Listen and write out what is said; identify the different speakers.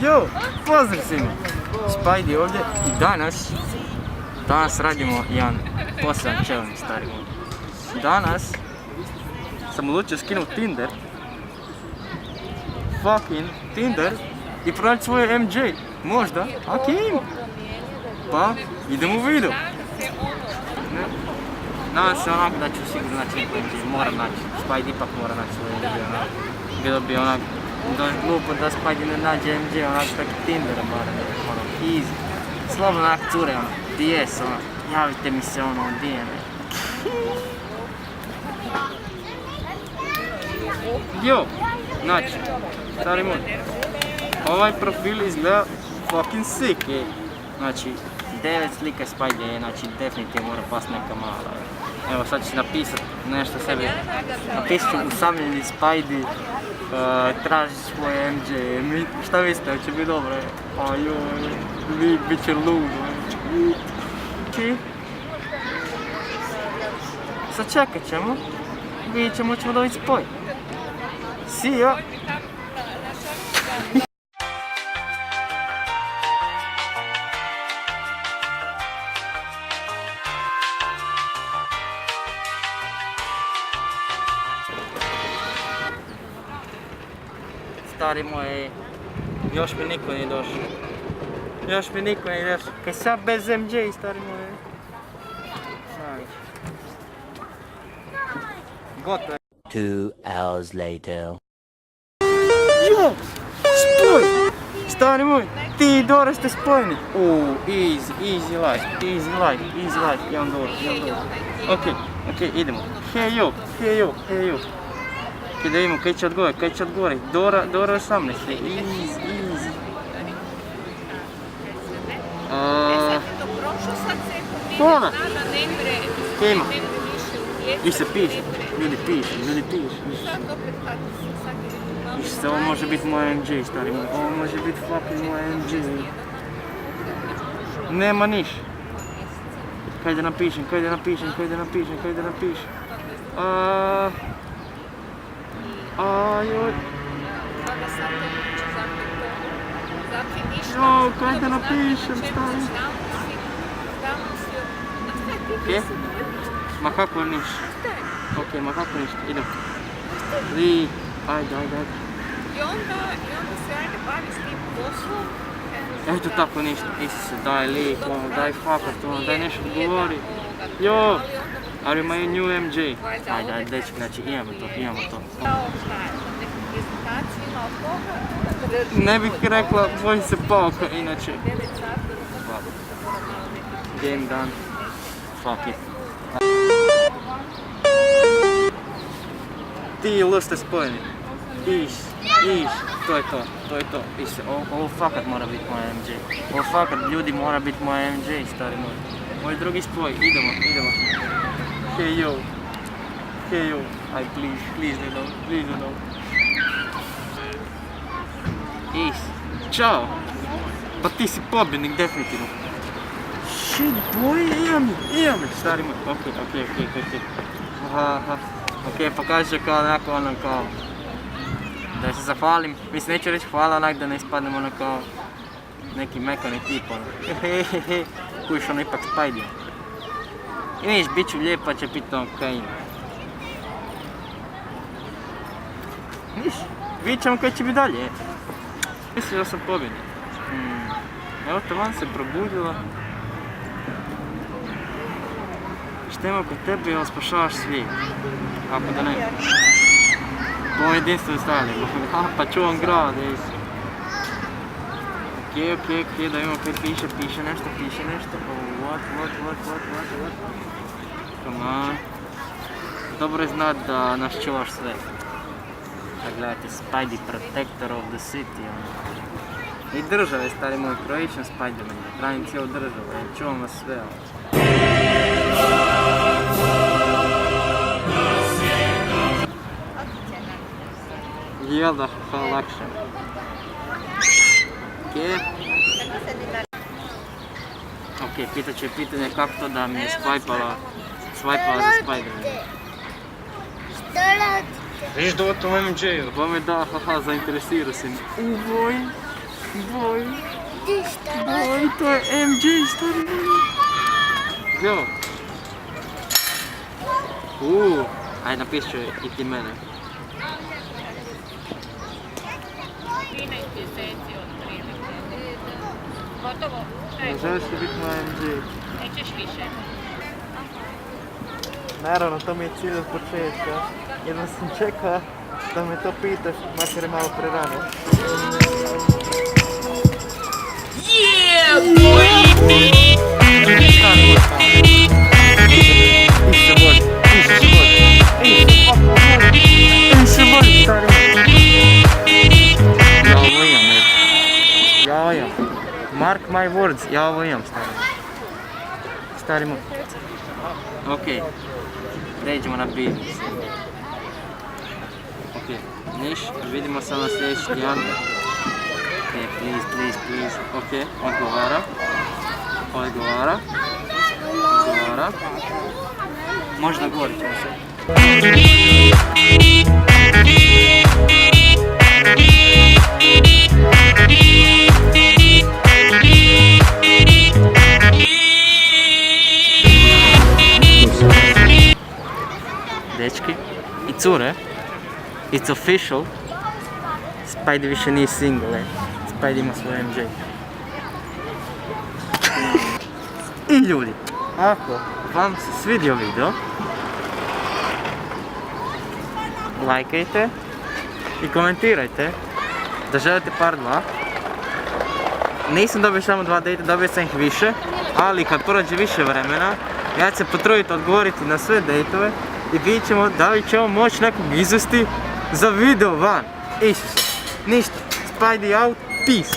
Speaker 1: Jo, pozdrav svima! Spidey ovdje i danas radimo jedan poseban challenge, stari moj. Danas sam odlučio skinuti Tinder i pronaći svoje MJ, možda, ako ima. Pa, idemo u video. Nadam se onako da ću sigurno naći MJ, moram naći, Spidey ipak mora naći svoje MJ, onako. Bilo bi onak doći glupo da Spidey ne nađe MJ, onak tako Tindera barem, ono, easy. Slobodno onak cure, ono, DS, ono, javite mi se ono u DM. Jo, znači, stari moj, ovaj profil izgleda fucking sick, znači, 9 slika Spidey, znači definitivno mora past neka mala. Evo sad ću napisat nešto sebi, napisat ću usamljeni Spidey, traži svoje MJ, šta mislite, hoće biti dobro? A joj, bit će ludo. Sad čekat ćemo, vidjet ćemo ćemo dobiti spoj. See ya! Stari moj, još mi niko nije došao. Kaj sad bez MJ, stari moj. Gotovo.
Speaker 2: 2 hours later.
Speaker 1: Jo! Spoj! Stari moj, ti i Dora ste spojeni. Easy life, jedan Dora. Ok, idemo. Hey yo. Ok, da vidimo kaj će odgovori. Dora 18, easy. Hvala! Kaj ima? I se piše, ljudi piše. Ovo može biti moj MJ, stari moj, ovo može biti fucking moj MJ. Nema niš. Kaj da napišem. Ajoj. Jo, kaj da napišem, stari. Ok? Ma kako niš? Ok, ma kako niš? Idem. Ajde.
Speaker 3: I onda se ajde bavi s tim poslom.
Speaker 1: Eto tako ništa, Isuse, daj lik, ono, daj fakat, ono, daj nešto govori. Jo, are you my new MJ? Ajde, dečki, znači imamo to.
Speaker 3: Neku prezentaciju ima od toga.
Speaker 1: Ne bih rekla, bojim se pauka, inače.
Speaker 3: 9 sati.
Speaker 1: Game done. Fuck it. Ti i L ste spojeni. Iš, to je to. Ise, ovo fakat mora biti moj MJ. Ovo fakat, ljudi, mora biti moj MJ, stari moj. Moj drugi spoj, idemo. Hey yo. Aj, please ne dao. Is, čao. Pa ti si pobjednik, definitivno. Shit boy, imam, stari moj. Ok. Ok, pokažu kao onako ono kao da se zahvalim, mislim neću reći hvala onak da ne ispadnem ono kao neki mekani tip ono. Kujiš ono ipak Spidey. I vidiš, bit ću lijep pa će biti ono kaj ima. Vidiš, vidjet ćemo kaj će biti dalje. Mislim da sam pobjednik. Evo taman se probudila. Šta ima kod tebe, jel spašavaš svijet? Ako da ne. Po ovom jedinstvenom stavljanju. Pa čuvam grad, jesi. Ok, da imamo kaj piše nešto. What? Come on. Dobro je znat da nas čuvaš sve. Da gledajte, Spidey Protector of the City. I države, stari moj, Croatian Spiderman. Branim cijelu državu, čuvam vas sve. Jel da, kao lakše. Ok, pitat ću je pitanje kako to da mi je swipala za Spider-Man.
Speaker 4: Što radite?
Speaker 1: Viš da o tom MJ-u, bome da, haha, zainteresirao si mi. Uvoj. Boj,
Speaker 4: Ti šta
Speaker 1: boj, to je MJ, stari moj. Evo. Ajde napiši i ti mene.
Speaker 3: 13 mjeseci od prilike. Gotovo.
Speaker 5: Ne želiš li biti moj MJ?
Speaker 3: Nećeš više.
Speaker 5: Naravno, to mi je cilj od početka. Jedno sam čeka da me to pitaš, makar je malo prerano.
Speaker 1: Ja ovo imam. Mark my words, ja ovo imam, stari moj. Ok, pređemo na biznis. Ok, niš, vidimo se na sljedeći tjedan. Ok, please. Ok, odgovara. Možda govorit ćemo se. Dečki i cure, it's official, Spidey više nije single, Spidey ima svoj MJ. I ljudi, ako vam se svidio video, lajkajte i komentirajte da želite part 2. Nisam dobio samo 2 date, dobio sam ih više, ali kad prođe više vremena, ja ću se potruditi odgovoriti na sve dejtove i vidjet ćemo da li ćemo moći nekog izvesti za video van. Isuse, ništa, Spidey out, peace.